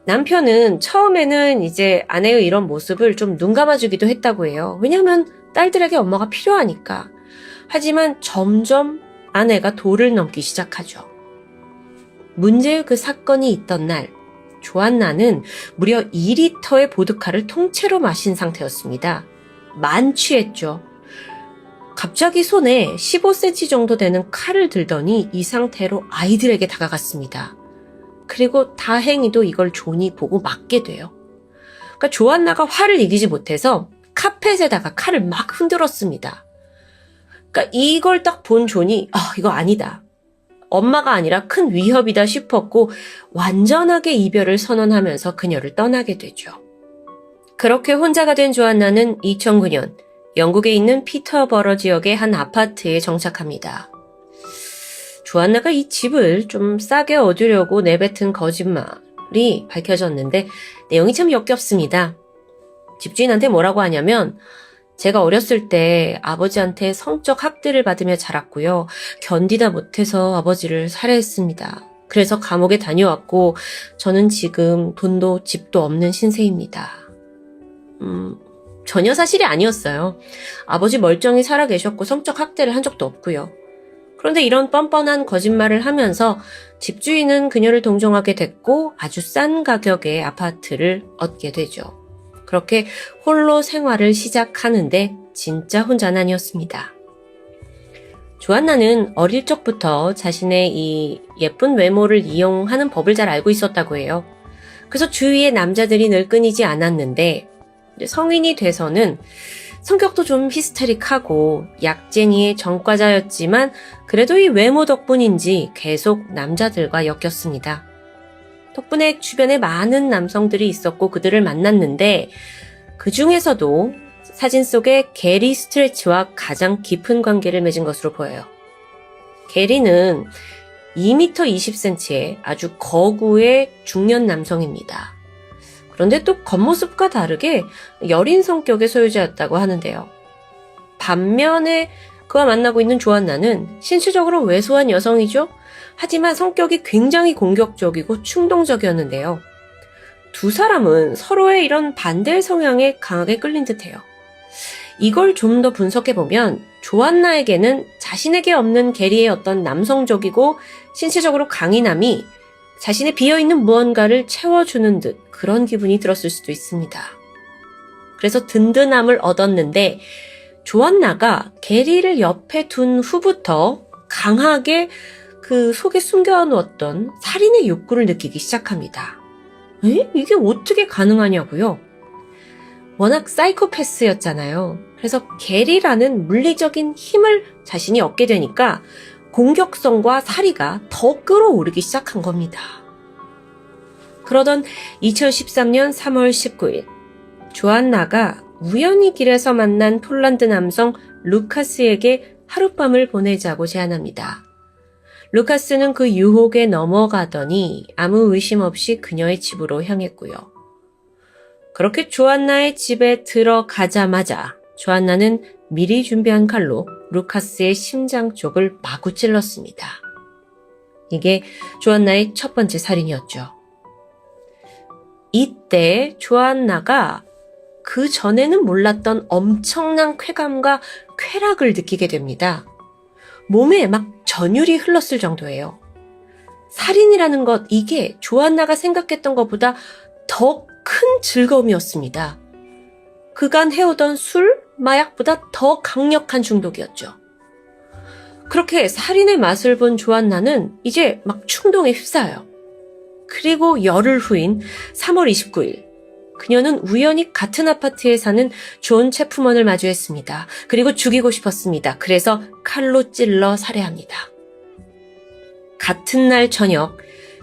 남편은 처음에는 이제 아내의 이런 모습을 좀 눈 감아주기도 했다고 해요. 왜냐하면 딸들에게 엄마가 필요하니까. 하지만 점점 아내가 도를 넘기 시작하죠. 문제의 그 사건이 있던 날, 조안나는 무려 2리터의 보드카를 통째로 마신 상태였습니다. 만취했죠. 갑자기 손에 15cm 정도 되는 칼을 들더니 이 상태로 아이들에게 다가갔습니다. 그리고 다행히도 이걸 존이 보고 맞게 돼요. 그러니까 조안나가 화를 이기지 못해서 카펫에다가 칼을 막 흔들었습니다. 그러니까 이걸 딱 본 존이 이거 아니다. 엄마가 아니라 큰 위협이다 싶었고 완전하게 이별을 선언하면서 그녀를 떠나게 되죠. 그렇게 혼자가 된 조안나는 2009년 영국에 있는 피터버러 지역의 한 아파트에 정착합니다. 조안나가 이 집을 좀 싸게 얻으려고 내뱉은 거짓말이 밝혀졌는데 내용이 참 역겹습니다. 집주인한테 뭐라고 하냐면 제가 어렸을 때 아버지한테 성적 학대를 받으며 자랐고요. 견디다 못해서 아버지를 살해했습니다. 그래서 감옥에 다녀왔고 저는 지금 돈도 집도 없는 신세입니다. 전혀 사실이 아니었어요. 아버지 멀쩡히 살아계셨고 성적 학대를 한 적도 없고요. 그런데 이런 뻔뻔한 거짓말을 하면서 집주인은 그녀를 동정하게 됐고 아주 싼 가격의 아파트를 얻게 되죠. 그렇게 홀로 생활을 시작하는데 진짜 혼자는 아니었습니다. 조안나는 어릴 적부터 자신의 이 예쁜 외모를 이용하는 법을 잘 알고 있었다고 해요. 그래서 주위의 남자들이 늘 끊이지 않았는데 성인이 돼서는 성격도 좀 히스테릭하고 약쟁이의 전과자였지만 그래도 이 외모 덕분인지 계속 남자들과 엮였습니다. 덕분에 주변에 많은 남성들이 있었고 그들을 만났는데 그 중에서도 사진 속의 게리 스트레치와 가장 깊은 관계를 맺은 것으로 보여요. 게리는 2m 20cm의 아주 거구의 중년 남성입니다. 그런데 또 겉모습과 다르게 여린 성격의 소유자였다고 하는데요. 반면에 그와 만나고 있는 조안나는 신체적으로 왜소한 여성이죠. 하지만 성격이 굉장히 공격적이고 충동적이었는데요. 두 사람은 서로의 이런 반대 성향에 강하게 끌린 듯해요. 이걸 좀 더 분석해보면 조안나에게는 자신에게 없는 게리의 어떤 남성적이고 신체적으로 강인함이 자신의 비어있는 무언가를 채워주는 듯 그런 기분이 들었을 수도 있습니다. 그래서 든든함을 얻었는데 조안나가 게리를 옆에 둔 후부터 강하게 그 속에 숨겨놓았던 살인의 욕구를 느끼기 시작합니다. 이게 어떻게 가능하냐고요? 워낙 사이코패스였잖아요. 그래서 게리라는 물리적인 힘을 자신이 얻게 되니까 공격성과 사리가 더 끌어오르기 시작한 겁니다. 그러던 2013년 3월 19일 조안나가 우연히 길에서 만난 폴란드 남성 루카스에게 하룻밤을 보내자고 제안합니다. 루카스는 그 유혹에 넘어가더니 아무 의심 없이 그녀의 집으로 향했고요. 그렇게 조안나의 집에 들어가자마자 조안나는 미리 준비한 칼로 루카스의 심장 쪽을 마구 찔렀습니다. 이게 조안나의 첫 번째 살인이었죠. 이때 조안나가 그 전에는 몰랐던 엄청난 쾌감과 쾌락을 느끼게 됩니다. 몸에 막 전율이 흘렀을 정도예요. 살인이라는 것, 이게 조안나가 생각했던 것보다 더 큰 즐거움이었습니다. 그간 해오던 술, 마약보다 더 강력한 중독이었죠. 그렇게 살인의 맛을 본 조안나는 이제 막 충동에 휩싸여요. 그리고 열흘 후인 3월 29일, 그녀는 우연히 같은 아파트에 사는 존 체프먼을 마주했습니다. 그리고 죽이고 싶었습니다. 그래서 칼로 찔러 살해합니다. 같은 날 저녁,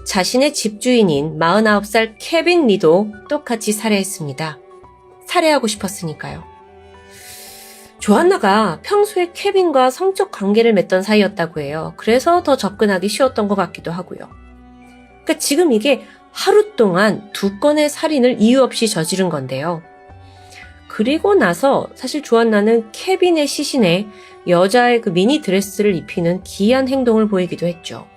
자신의 집주인인 49살 케빈 리도 똑같이 살해했습니다. 살해하고 싶었으니까요. 조안나가 평소에 케빈과 성적 관계를 맺던 사이였다고 해요. 그래서 더 접근하기 쉬웠던 것 같기도 하고요. 그러니까 지금 이게 하루 동안 2건의 살인을 이유 없이 저지른 건데요. 그리고 나서 사실 조안나는 케빈의 시신에 여자의 그 미니 드레스를 입히는 기이한 행동을 보이기도 했죠.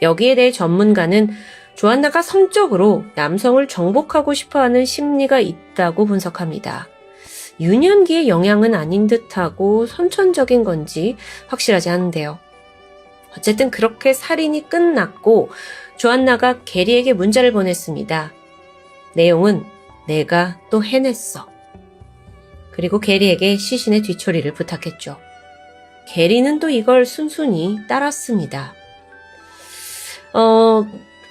여기에 대해 전문가는 조안나가 성적으로 남성을 정복하고 싶어하는 심리가 있다고 분석합니다. 유년기의 영향은 아닌 듯하고 선천적인 건지 확실하지 않은데요. 어쨌든 그렇게 살인이 끝났고 조안나가 게리에게 문자를 보냈습니다. 내용은 내가 또 해냈어. 그리고 게리에게 시신의 뒤처리를 부탁했죠. 게리는 또 이걸 순순히 따랐습니다.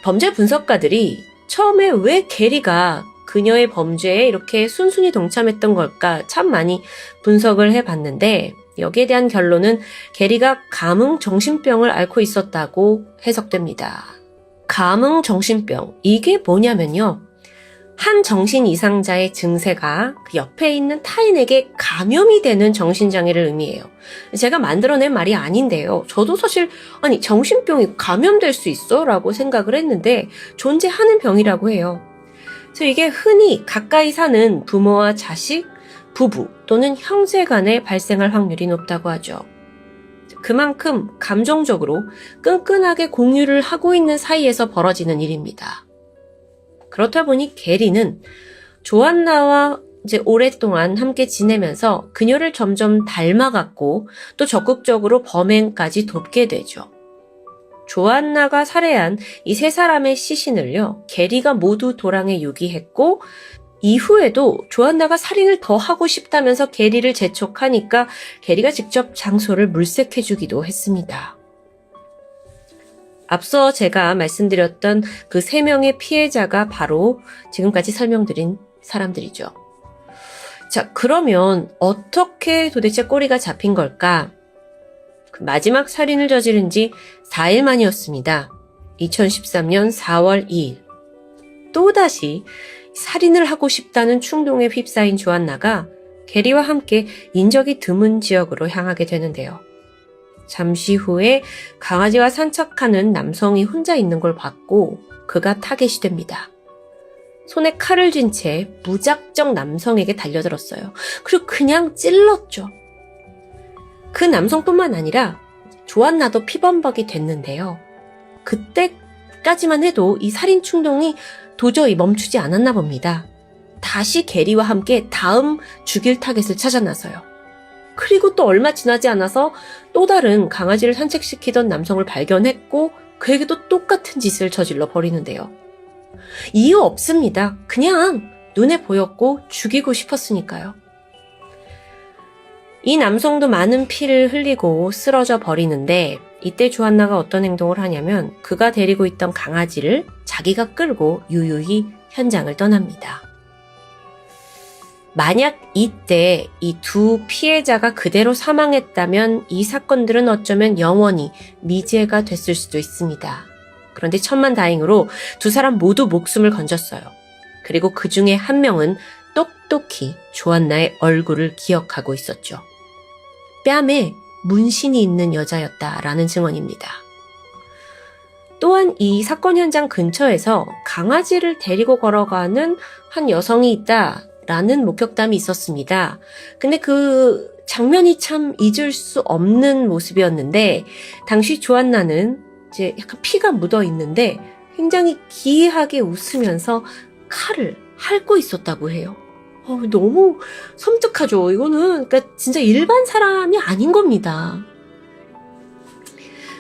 범죄 분석가들이 처음에 왜 게리가 그녀의 범죄에 이렇게 순순히 동참했던 걸까 참 많이 분석을 해봤는데 여기에 대한 결론은 게리가 감흥정신병을 앓고 있었다고 해석됩니다. 감흥정신병, 이게 뭐냐면요. 한 정신 이상자의 증세가 그 옆에 있는 타인에게 감염이 되는 정신장애를 의미해요. 제가 만들어낸 말이 아닌데요. 저도 사실 정신병이 감염될 수 있어? 라고 생각을 했는데 존재하는 병이라고 해요. 그래서 이게 흔히 가까이 사는 부모와 자식, 부부 또는 형제 간에 발생할 확률이 높다고 하죠. 그만큼 감정적으로 끈끈하게 공유를 하고 있는 사이에서 벌어지는 일입니다. 그렇다 보니 게리는 조안나와 이제 오랫동안 함께 지내면서 그녀를 점점 닮아갔고 또 적극적으로 범행까지 돕게 되죠. 조안나가 살해한 이 세 사람의 시신을요, 게리가 모두 도랑에 유기했고 이후에도 조안나가 살인을 더 하고 싶다면서 게리를 재촉하니까 게리가 직접 장소를 물색해주기도 했습니다. 앞서 제가 말씀드렸던 그 3명의 피해자가 바로 지금까지 설명드린 사람들이죠. 자, 그러면 어떻게 도대체 꼬리가 잡힌 걸까? 그 마지막 살인을 저지른 지 4일 만이었습니다. 2013년 4월 2일. 또다시 살인을 하고 싶다는 충동에 휩싸인 조안나가 게리와 함께 인적이 드문 지역으로 향하게 되는데요. 잠시 후에 강아지와 산책하는 남성이 혼자 있는 걸 봤고 그가 타겟이 됩니다. 손에 칼을 쥔 채 무작정 남성에게 달려들었어요. 그리고 그냥 찔렀죠. 그 남성뿐만 아니라 조안나도 피범벅이 됐는데요. 그때까지만 해도 이 살인 충동이 도저히 멈추지 않았나 봅니다. 다시 게리와 함께 다음 죽일 타겟을 찾아 나서요. 그리고 또 얼마 지나지 않아서 또 다른 강아지를 산책시키던 남성을 발견했고 그에게도 똑같은 짓을 저질러 버리는데요. 이유 없습니다. 그냥 눈에 보였고 죽이고 싶었으니까요. 이 남성도 많은 피를 흘리고 쓰러져 버리는데 이때 조안나가 어떤 행동을 하냐면 그가 데리고 있던 강아지를 자기가 끌고 유유히 현장을 떠납니다. 만약 이때 이 두 피해자가 그대로 사망했다면 이 사건들은 어쩌면 영원히 미제가 됐을 수도 있습니다. 그런데 천만다행으로 두 사람 모두 목숨을 건졌어요. 그리고 그 중에 한 명은 똑똑히 조안나의 얼굴을 기억하고 있었죠. 뺨에 문신이 있는 여자였다라는 증언입니다. 또한 이 사건 현장 근처에서 강아지를 데리고 걸어가는 한 여성이 있다라는 목격담이 있었습니다. 근데 그 장면이 참 잊을 수 없는 모습이었는데 당시 조안나는 이제 약간 피가 묻어 있는데 굉장히 기이하게 웃으면서 칼을 핥고 있었다고 해요. 너무 섬뜩하죠. 이거는 그러니까 진짜 일반 사람이 아닌 겁니다.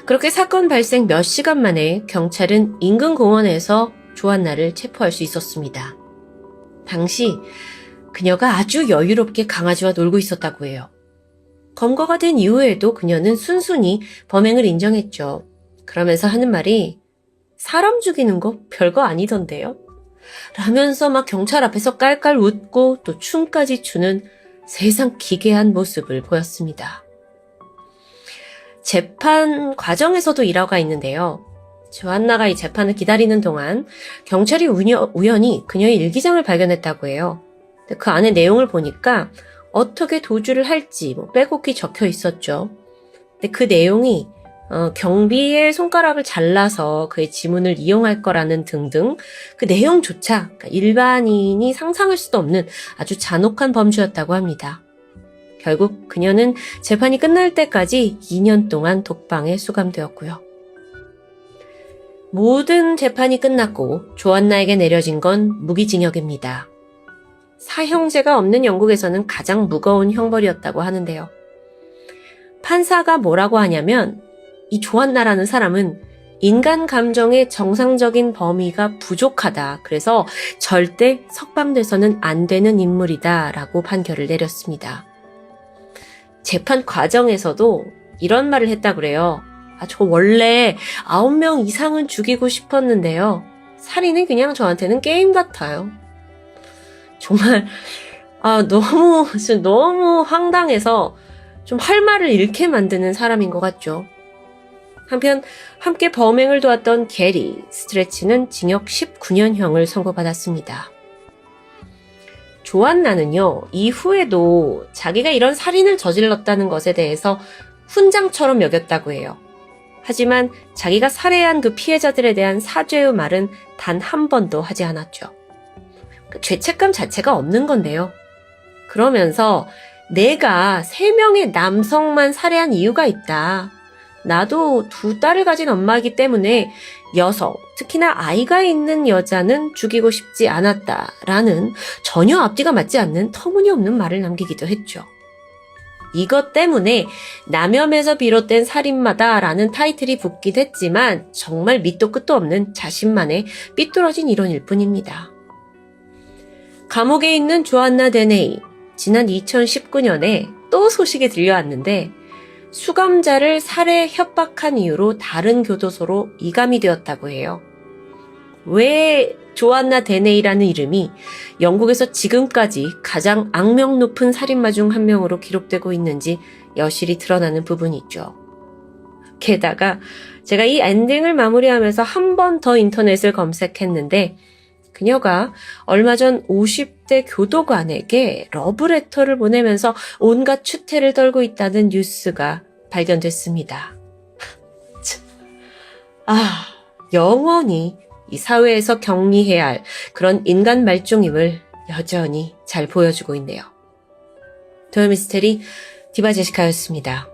그렇게 사건 발생 몇 시간 만에 경찰은 인근 공원에서 조안나를 체포할 수 있었습니다. 당시 그녀가 아주 여유롭게 강아지와 놀고 있었다고 해요. 검거가 된 이후에도 그녀는 순순히 범행을 인정했죠. 그러면서 하는 말이 사람 죽이는 거 별거 아니던데요? 라면서 막 경찰 앞에서 깔깔 웃고 또 춤까지 추는 세상 기괴한 모습을 보였습니다. 재판 과정에서도 일화가 있는데요. 조안나가 이 재판을 기다리는 동안 경찰이 우연히 그녀의 일기장을 발견했다고 해요. 근데 그 안에 내용을 보니까 어떻게 도주를 할지 빼곡히 적혀 있었죠. 근데 그 내용이 경비의 손가락을 잘라서 그의 지문을 이용할 거라는 등등 그 내용조차 일반인이 상상할 수도 없는 아주 잔혹한 범죄였다고 합니다. 결국 그녀는 재판이 끝날 때까지 2년 동안 독방에 수감되었고요. 모든 재판이 끝났고 조안나에게 내려진 건 무기징역입니다. 사형제가 없는 영국에서는 가장 무거운 형벌이었다고 하는데요. 판사가 뭐라고 하냐면 이 조안나라는 사람은 인간 감정의 정상적인 범위가 부족하다. 그래서 절대 석방돼서는 안 되는 인물이다 라고 판결을 내렸습니다. 재판 과정에서도 이런 말을 했다 그래요. 저 원래 9명 이상은 죽이고 싶었는데요. 살인은 그냥 저한테는 게임 같아요. 정말 너무 황당해서 좀 할 말을 잃게 만드는 사람인 것 같죠. 한편 함께 범행을 도왔던 게리 스트레치는 징역 19년형을 선고받았습니다. 조안나는요, 이후에도 자기가 이런 살인을 저질렀다는 것에 대해서 훈장처럼 여겼다고 해요. 하지만 자기가 살해한 그 피해자들에 대한 사죄의 말은 단 한 번도 하지 않았죠. 죄책감 자체가 없는 건데요. 그러면서 내가 3명의 남성만 살해한 이유가 있다. 나도 2딸을 가진 엄마이기 때문에 여성, 특히나 아이가 있는 여자는 죽이고 싶지 않았다라는 전혀 앞뒤가 맞지 않는 터무니없는 말을 남기기도 했죠. 이것 때문에 남혐에서 비롯된 살인마다라는 타이틀이 붙기도 했지만 정말 밑도 끝도 없는 자신만의 삐뚤어진 이론일 뿐입니다. 감옥에 있는 조안나 데네이, 지난 2019년에 또 소식이 들려왔는데 수감자를 살해 협박한 이유로 다른 교도소로 이감이 되었다고 해요. 왜 조안나 데네이라는 이름이 영국에서 지금까지 가장 악명 높은 살인마 중 한 명으로 기록되고 있는지 여실히 드러나는 부분이 있죠. 게다가 제가 이 엔딩을 마무리하면서 한 번 더 인터넷을 검색했는데 그녀가 얼마 전 50대 교도관에게 러브레터를 보내면서 온갖 추태를 떨고 있다는 뉴스가 발견됐습니다. 영원히 이 사회에서 격리해야 할 그런 인간 말종임을 여전히 잘 보여주고 있네요. 토요미스테리 디바제시카였습니다.